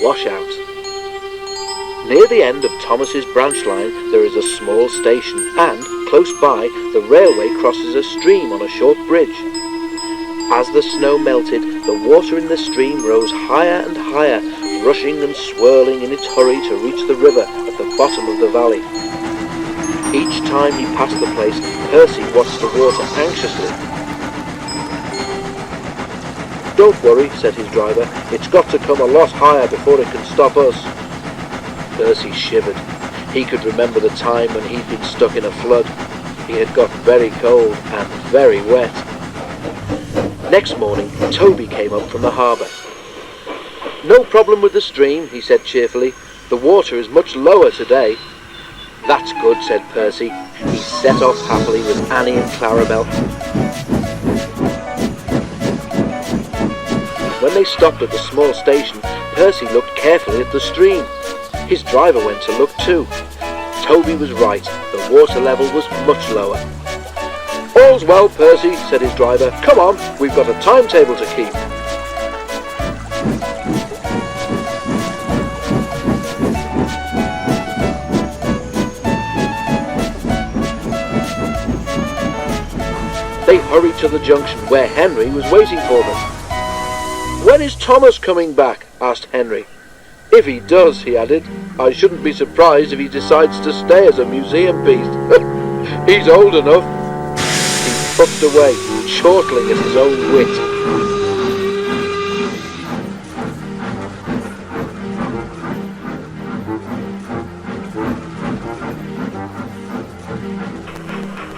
Washout. Near the end of Thomas's branch line there is a small station, and, close by, the railway crosses a stream on a short bridge. As the snow melted, the water in the stream rose higher and higher, rushing and swirling in its hurry to reach the river at the bottom of the valley. Each time he passed the place, Percy watched the water anxiously. "Don't worry," said his driver. "It's got to come a lot higher before it can stop us." Percy shivered. He could remember the time when he'd been stuck in a flood. He had got very cold and very wet. Next morning, Toby came up from the harbour. "No problem with the stream," he said cheerfully. "The water is much lower today." "That's good," said Percy. He set off happily with Annie and Clarabel. When they stopped at the small station, Percy looked carefully at the stream. His driver went to look too. Toby was right. The water level was much lower. "All's well, Percy," said his driver. "Come on, we've got a timetable to keep." They hurried to the junction where Henry was waiting for them. "When is Thomas coming back?" asked Henry. "If he does," he added, "I shouldn't be surprised if he decides to stay as a museum piece. He's old enough." He puffed away, chortling at his own wit.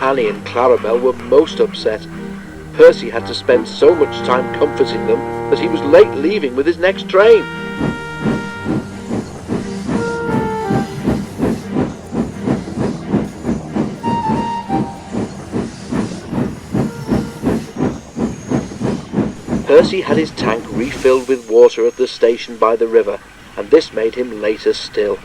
Annie and Clarabel were most upset. Percy had to spend so much time comforting them that he was late leaving with his next train. Percy had his tank refilled with water at the station by the river, and this made him later still.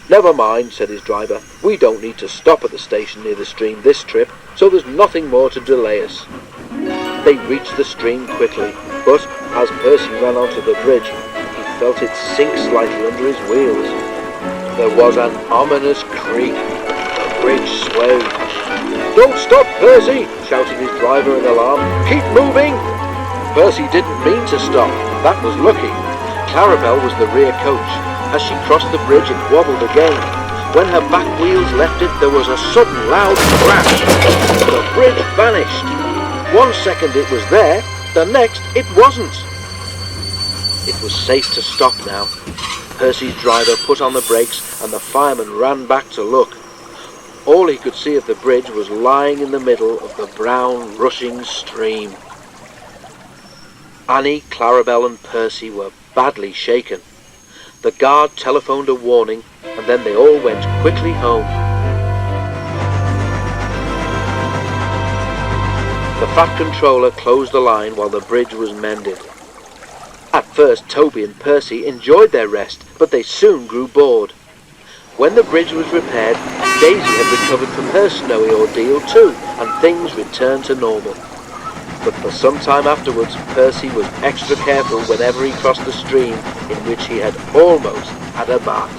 "Never mind," said his driver. "We don't need to stop at the station near the stream this trip, so there's nothing more to delay us." They reached the stream quickly, but as Percy ran onto the bridge, he felt it sink slightly under his wheels. There was an ominous creak. The bridge swayed. "Don't stop, Percy!" shouted his driver in alarm. "Keep moving!" Percy didn't mean to stop. That was lucky. Clarabel was the rear coach. As she crossed the bridge, it wobbled again. When her back wheels left it, there was a sudden loud crash. The bridge vanished. 1 second it was there, the next it wasn't. It was safe to stop now. Percy's driver put on the brakes and the fireman ran back to look. All he could see of the bridge was lying in the middle of the brown, rushing stream. Annie, Clarabel and Percy were badly shaken. The guard telephoned a warning, and then they all went quickly home. The Fat Controller closed the line while the bridge was mended. At first, Toby and Percy enjoyed their rest, but they soon grew bored. When the bridge was repaired, Daisy had recovered from her snowy ordeal too, and things returned to normal. But for some time afterwards, Percy was extra careful whenever he crossed the stream in which he had almost had a bath.